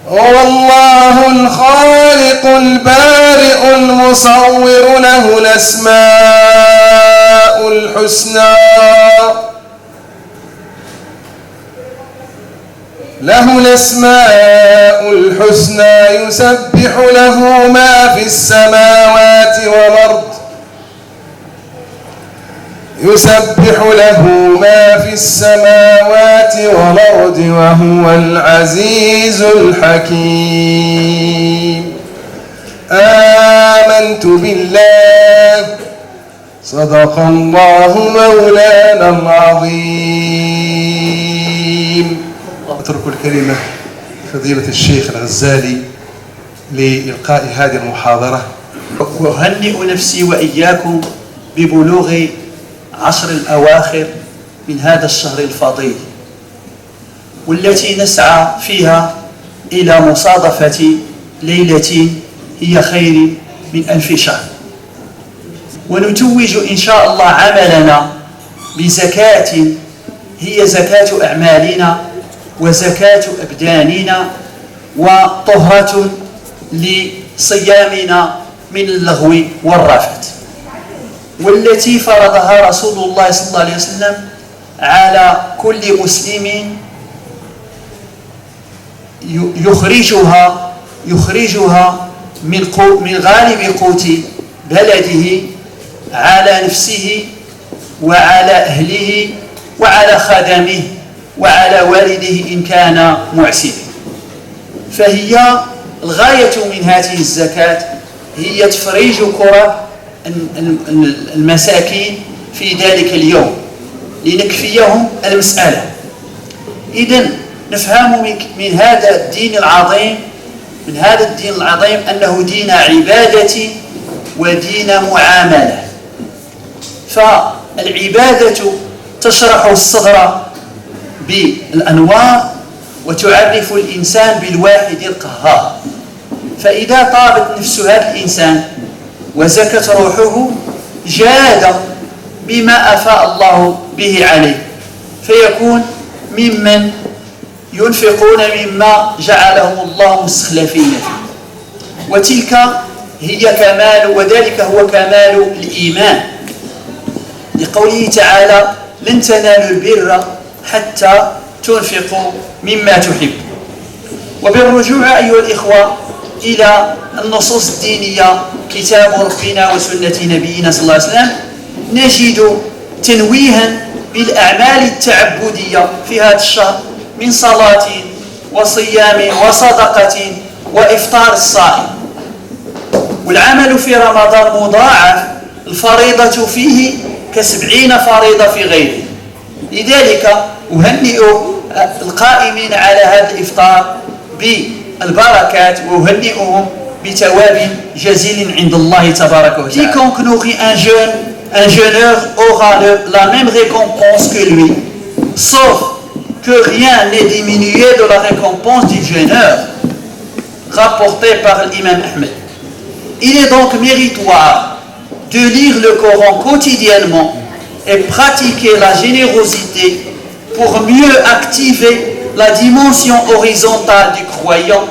هو الله الخالق البارئ المصور له الأسماء الحسنى يسبح له ما في السماوات والأرض وهو العزيز الحكيم. آمنت بالله صدق الله مولانا العظيم. أترك الكلمة فضيلة الشيخ الغزالي لإلقاء هذه المحاضرة. أهنئ نفسي وإياكم ببلوغ 10 الأواخر من هذا الشهر الفضيل، والتي نسعى فيها إلى مصادفة ليلة هي خير من 1000 شهر، ونتوج إن شاء الله عملنا بزكاة هي زكاة أعمالنا وزكاة أبداننا وطهرة لصيامنا من اللغو والرفث، والتي فرضها رسول الله صلى الله عليه وسلم على كل مسلم يخرجها من غالب قوت بلده على نفسه وعلى أهله وعلى خدمه وعلى والده إن كان معسرا. فهي الغاية من هذه الزكاة هي تفريج كرب المساكين في ذلك اليوم لنكفيهم المسألة. إذن نفهم من هذا الدين العظيم أنه دين عبادة ودين معاملة. فالعبادة تشرح الصغر بالأنوار وتعرف الإنسان بالواحد القهار، فإذا طابت نفس هذا الإنسان وزكت روحه جاد بما أفاء الله به عليه، فيكون ممن ينفقون مما جعلهم الله مستخلفين فيه. وذلك هو كمال الإيمان، لقوله تعالى: لن تنالوا البر حتى تنفقوا مما تحب. وبالرجوع أيها الإخوة إلى النصوص الدينية كتاب ربنا وسنة نبينا صلى الله عليه وسلم، نجد تنويها بالأعمال التعبدية في هذا الشهر من صلاة وصيام وصدقة وإفطار الصائم. والعمل في رمضان مضاعف، الفريضة فيه ك70 فريضة في غيره. لذلك أهنئ القائمين على هذا الإفطار بالبركات وأهنئهم بثواب جزيل عند الله تبارك وتعالى. Quiconque nourrit un jeûneur aura la même récompense que lui, sauf que rien n'est diminué de la récompense du jeûneur, rapporté par l'imam Ahmed. Il est donc méritoire de lire le Coran quotidiennement et pratiquer la générosité pour mieux activer la dimension horizontale du croyant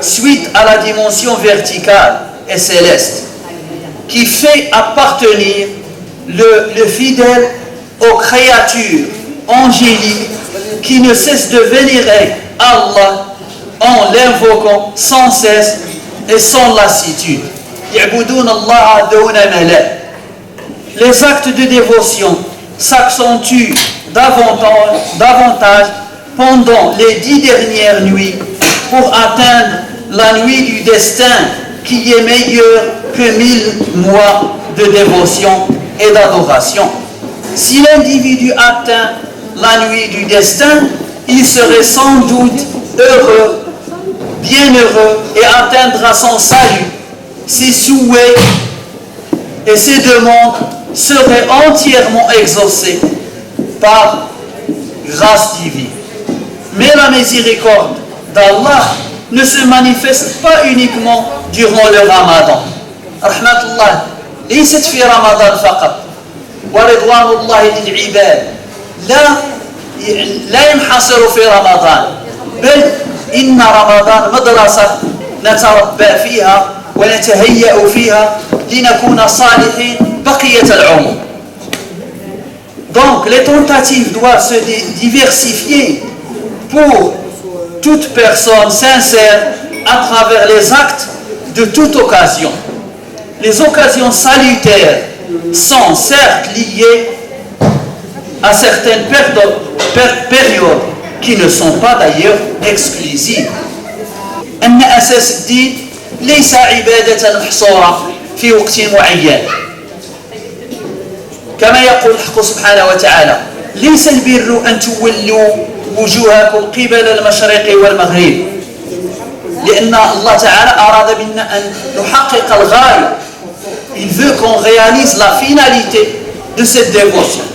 suite à la dimension verticale et céleste qui fait appartenir le fidèle aux créatures angéliques qui ne cessent de vénérer Allah en l'invoquant sans cesse et sans lassitude. يعبدون الله دون ملل. Les actes de dévotion s'accentuent davantage pendant les 10 dernières nuits pour atteindre la nuit du destin qui est meilleure que 1000 mois de dévotion et d'adoration. Si l'individu atteint la nuit du destin, il serait sans doute heureux, bienheureux et atteindra son salut. Ses souhaits et ses demandes seraient entièrement exaucés par grâce divine. Mais la miséricorde d'Allah ne se manifeste pas uniquement durant le Ramadan. Rahmatullah ليست في رمضان فقط، ورضوان الله للعباد لا ينحصر في رمضان، بل إن رمضان مدرسة نتربى فيها ونتهيأ فيها لنكون صالحين بقية العمر. Donc les tentatives doivent se diversifier pour toute personne sincère à travers les actes de toute occasion. Les occasions salutaires sont certes liées à certaines périodes qui ne sont pas d'ailleurs exclusives. أن أساس الدين ليس عبادة محصورة في وقت معين. كما يقول الحق سبحانه وتعالى: ليس البر أن تولوا وجوهكم قبل المشرق والمغرب، لأن الله تعالى أراد منا أن نحقق الغاية. Il veut qu'on réalise la finalité de cette dévotion.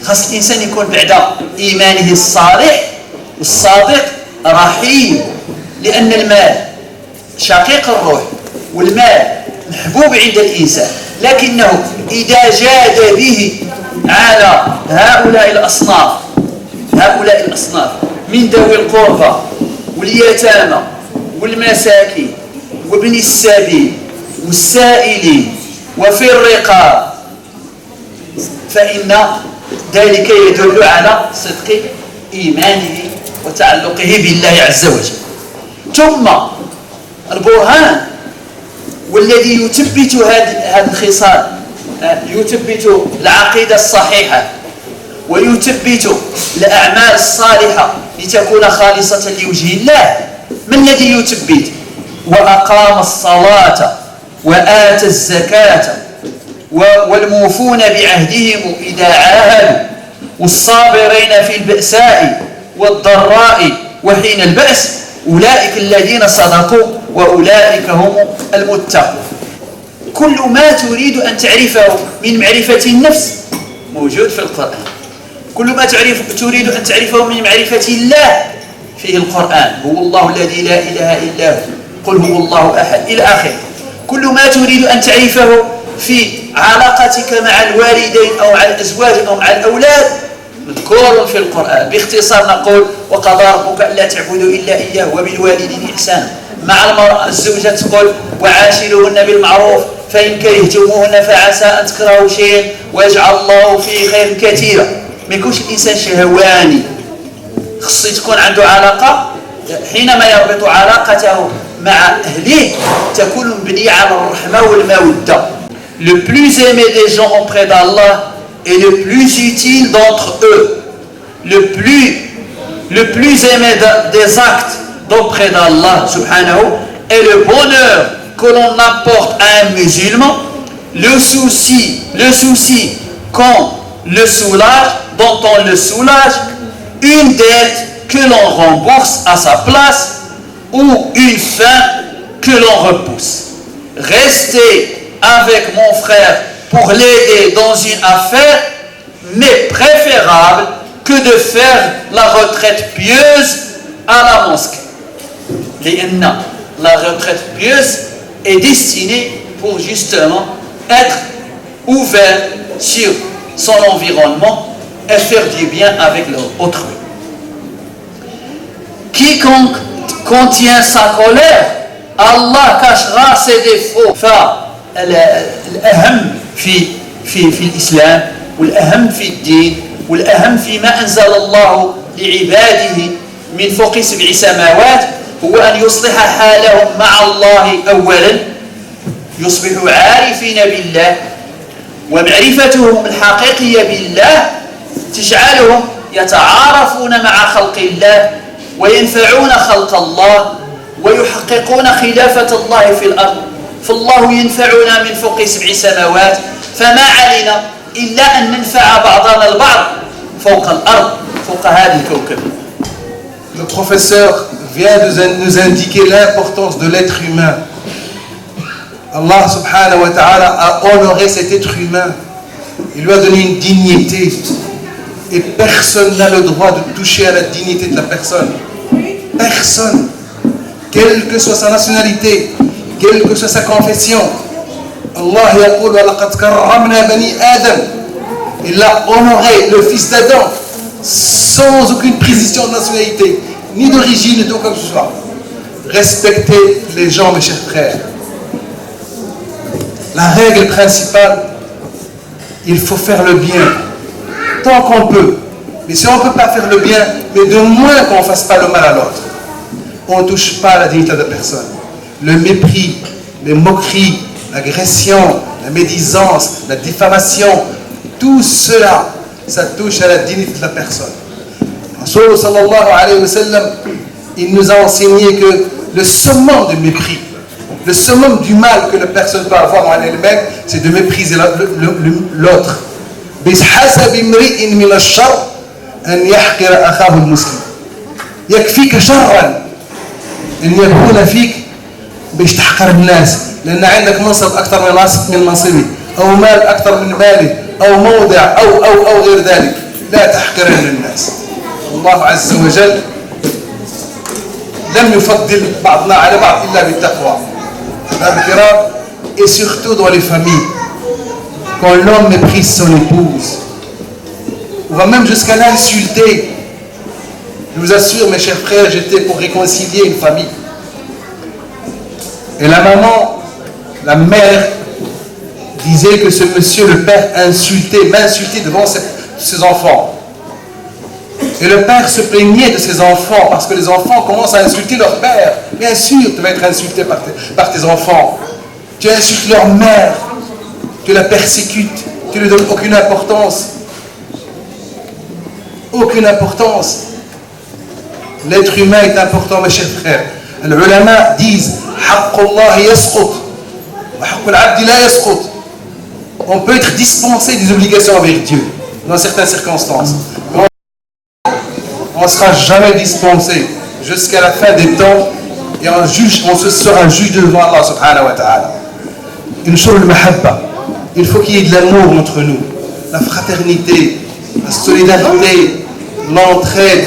خاص الإنسان يكون بعد إيمانه الصالح والصادق رحيم، لأن المال شقيق الروح والمال محبوب عند الإنسان، لكنه إذا جاد به على هؤلاء الأصناف من ذوي القربى واليتامى والمساكين وابن السبيل والسائلين وفي الرقاب، فإن ذلك يدل على صدق إيمانه وتعلقه بالله عز وجل. ثم البرهان والذي يثبت هذه الخصال، يثبت العقيدة الصحيحة ويثبت الأعمال الصالحة لتكون خالصة لوجه الله. ما الذي يثبت؟ وأقام الصلاة وآتى الزكاة والموفون بعهدهم إذا عاهدوا والصابرين في البأساء والضراء وحين البأس أولئك الذين صدقوا وأولئك هم المتقون. كل ما تريد أن تعرفه من معرفة النفس موجود في القرآن. كل ما تريد أن تعرفه من معرفة الله فيه القرآن. هو الله الذي لا إله إلا هو، قل هو الله أحد، إلى آخره. كل ما تريد أن تعرفه في علاقتك مع الوالدين أو مع الأزواج أو مع الأولاد مذكور في القرآن. باختصار نقول: وقضى ربك ألا تعبدوا إلا إياه وبالوالدين إحسانا. مع المرأة الزوجة تقول: وعاشروهن بالمعروف فإن كرهتموهن فعسى أن تكرهوا شيئا ويجعل الله فيه خيرا كثيرا. ما يكونش الإنسان شهواني، خصو تكون عنده علاقة. حينما يربط علاقته مع أهله تكون مبنية على الرحمة والمودة. Le plus aimé des gens auprès d'Allah et le plus utile d'entre eux, le plus aimé des actes d'auprès d'Allah subhanahu est le bonheur que l'on apporte à un musulman, le souci qu'on le soulage, dont on le soulage, une dette que l'on rembourse à sa place ou une faim que l'on repousse. Rester avec mon frère pour l'aider dans une affaire m'est préférable que de faire la retraite pieuse à la mosquée. La retraite pieuse est destinée pour justement être ouvert sur son environnement et faire du bien avec l'autre. Quiconque contient sa colère, Allah cachera ses défauts. الأهم في الإسلام والأهم في الدين والأهم فيما أنزل الله لعباده من فوق 7 سماوات هو أن يصلح حالهم مع الله أولا، يصبحوا عارفين بالله، ومعرفتهم الحقيقية بالله تجعلهم يتعارفون مع خلق الله وينفعون خلق الله ويحققون خلافة الله في الأرض. فالله ينفعنا من فوق 7 سماوات، فما علينا إلا أن ننفع بعضنا البعض فوق الأرض، فوق هذا الكوكب. Le professeur vient de nous indiquer l'importance de l'être humain. Allah subhanahu wa ta'ala a honoré cet être humain. Il lui a donné une dignité. Et personne n'a le droit de toucher à la dignité de la personne. Personne. Quelle que soit sa nationalité, quelle que soit sa confession. Allah yaqul wa laqad karramna bani Adam. Il a honoré le fils d'Adam sans aucune précision de nationalité. ni d'origine, ni de quoi que ce soit. Respectez les gens, mes chers frères. La règle principale, il faut faire le bien, tant qu'on peut. Mais si on ne peut pas faire le bien, mais de moins qu'on ne fasse pas le mal à l'autre. On ne touche pas à la dignité de personne. Le mépris, les moqueries, l'agression, la médisance, la diffamation, tout cela, ça touche à la dignité de la personne. Rasoul sallallahu alayhi wa sallam, il nous a enseigné que le summum du mépris, le summum du mal que la personne peut avoir en elle-même, c'est de mépriser l'autre. بحسب امرئ من الشر أن يحقر أخاه المسلم. يكفيك شرا أن يكون فيك باش تحقر الناس لأن عندك منصب أكثر من منصبي أو مال أكثر من مالي أو موضع أو غير ذلك. لا تحقرن الناس. الله عز وجل لم يفضل بعضنا على بعض إلا بالتقوى. Et surtout dans les familles, quand l'homme méprise son épouse, on va même jusqu'à l'insulter. Je vous assure, mes chers frères, j'étais pour réconcilier une famille. Et la maman, la mère, disait que ce monsieur, le père, m'insultait devant ses enfants. Et le père se plaignait de ses enfants parce que les enfants commencent à insulter leur père. Bien sûr, tu vas être insulté par tes enfants. Tu insultes leur mère, tu la persécutes, tu ne lui donnes aucune importance. Aucune importance. L'être humain est important, mes chers frères. Les ulama disent on peut être dispensé des obligations avec Dieu dans certaines circonstances. On ne sera jamais dispensé jusqu'à la fin des temps et on se sera juge devant Allah subhanahu wa ta'ala. Il faut qu'il y ait de l'amour entre nous, la fraternité, la solidarité, l'entraide.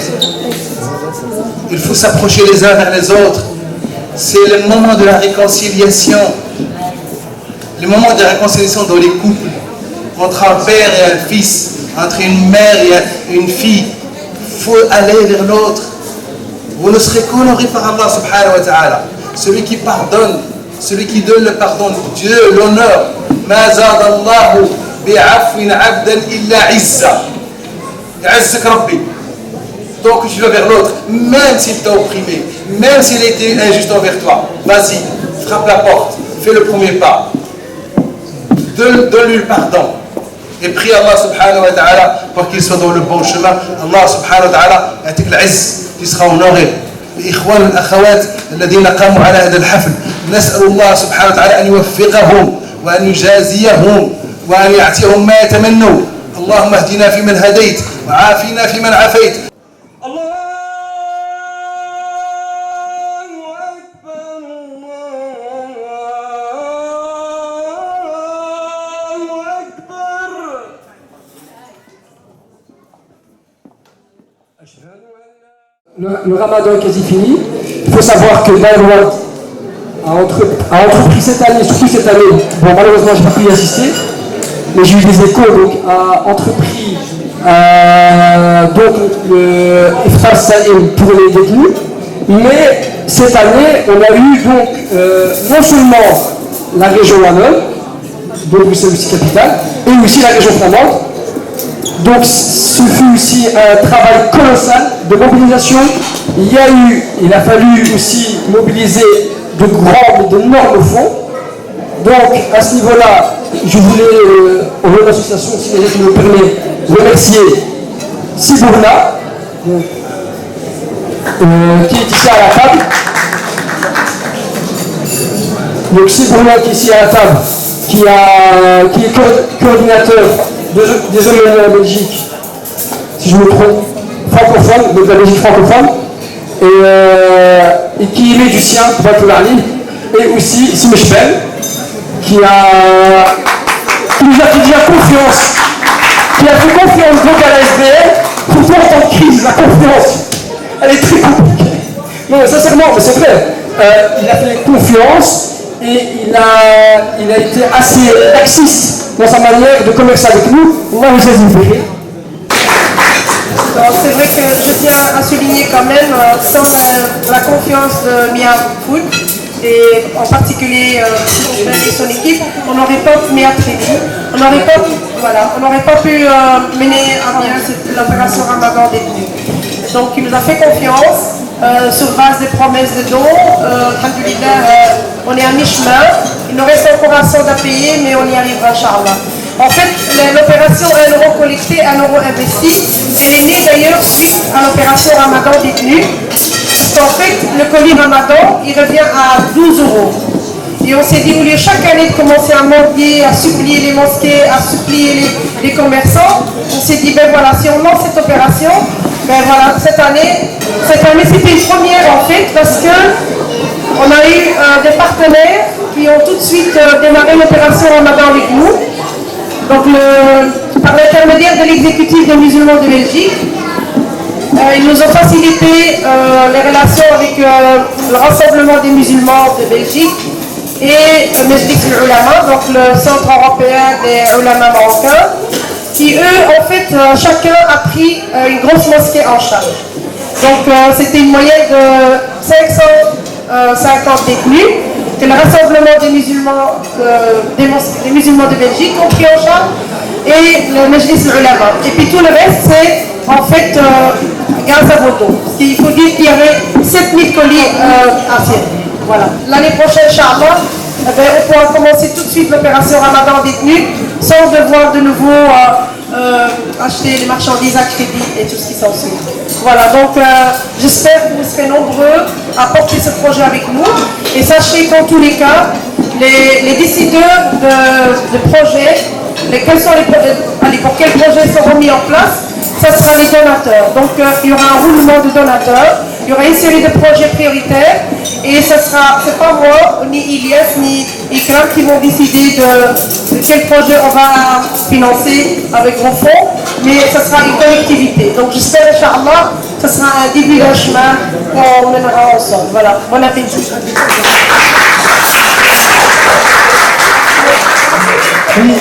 Il faut s'approcher les uns vers les autres. C'est le moment de la réconciliation. Le moment de la réconciliation dans les couples, entre un père et un fils, entre une mère et une fille. Il faut aller vers l'autre. Vous ne serez qu'honorés par Allah subhanahu wa ta'ala. Celui qui pardonne, celui qui donne le pardon, Dieu l'honneur. Ma zadallahu bi'afwin 'abdan illa 'izza. Ya'azzak Rabbi. Donc tu vas vers l'autre, même s'il t'a opprimé, même s'il a été injuste envers toi. Vas-y, frappe la porte, fais le premier pas. Donne-lui le pardon. Et prie Allah subhanahu wa ta'ala pour qu'il soit dans le bon chemin. Allah subhanahu wa ta'ala يعطيك العز, tu seras honoré. الإخوان والأخوات الذين قاموا على هذا الحفل نسأل الله سبحانه وتعالى أن يوفقهم وأن يجازيهم وأن يعطيهم ما يتمنوا. اللهم اهدنا فيمن هديت وعافنا فيمن عافيت. Le ramadan est quasi fini. Il faut savoir que Bayrou a entrepris cette année, surtout cette année, bon malheureusement je n'ai pas pu y assister, mais j'ai eu des échos, donc a entrepris donc le Iftar Saïm pour les détenus, mais cette année on a eu donc non seulement la région Wallonne, donc c'est aussi capitale, et aussi la région flamande. Donc ce fut aussi un travail colossal de mobilisation. Il a fallu aussi mobiliser d'énormes fonds. Donc à ce niveau-là, je voulais, au nom de l'association, si je me permets, remercier Sibourna, qui est ici à la table. Donc Sibourna qui est ici à la table, qui est coordinateur des hommes en Belgique, si je me trompe, francophone, de la Belgique francophone, et qui est médecin pour être là, et aussi Simechbel, qui nous a fait dire confiance, qui a fait confiance donc à la SBL, pourtant en temps de crise, la confiance, elle est très compliquée. Non, mais sincèrement, mais c'est vrai, il a fait confiance et il a été assez laxiste dans sa manière de commercer avec nous. On va vous expliquer. C'est vrai que je tiens à souligner souligner quand même, sans la confiance de Mia Food, et en particulier et son équipe, on n'aurait pas Mia Trévi, on n'aurait pas pu mener à bien l'opération Ramadan détenu. Donc il nous a fait confiance sur base des promesses de dons. Alhamdulillah, on est à mi-chemin. Il nous reste encore un solde à payer, mais on y arrivera, Inch'Allah. En fait, l'opération 1 euro collecté, 1 euro investi, elle est née d'ailleurs suite à l'opération Ramadan détenu. Parce qu'en fait, le colis Ramadan, il revient à 12 euros. Et on s'est dit, au lieu chaque année de commencer à mendier, à supplier les mosquées, à supplier les commerçants, on s'est dit, ben voilà, si on lance cette opération, ben voilà, cette année c'était une première en fait, parce que on a eu des partenaires qui ont tout de suite démarré l'opération Ramadan avec nous. Donc, par l'intermédiaire de l'exécutif des musulmans de Belgique, ils nous ont facilité les relations avec le rassemblement des musulmans de Belgique et Majlis al-Ulama, donc le centre européen des ulama marocains, qui eux, en fait, chacun a pris une grosse mosquée en charge. Donc c'était une moyenne de 550 détenus que le rassemblement des musulmans de Belgique ont pris en charge, et le Majlis al-Ulama. Et puis tout le reste, c'est en fait grâce à vos dons. Il faut dire qu'il y avait 7000 colis anciens. Voilà. L'année prochaine, Inch'Allah, on pourra commencer tout de suite l'opération Ramadan détenu sans devoir de nouveau acheter les marchandises à crédit et tout ce qui s'ensuit. Voilà, donc j'espère que vous serez nombreux à porter ce projet avec nous. Et sachez qu'en tous les cas, les décideurs de projets, pour quels projets seront mis en place, ça sera les donateurs. Donc il y aura un roulement de donateurs, il y aura une série de projets prioritaires, et ce sera, c'est pas moi, ni Ilyes, ni Ikram qui vont décider de quel projet on va financer avec vos fonds, mais ce sera une collectivité. Donc j'espère, Inch'Allah, ce sera un début d'un chemin qu'on mènera ensemble. Voilà, bon appétit. Oui,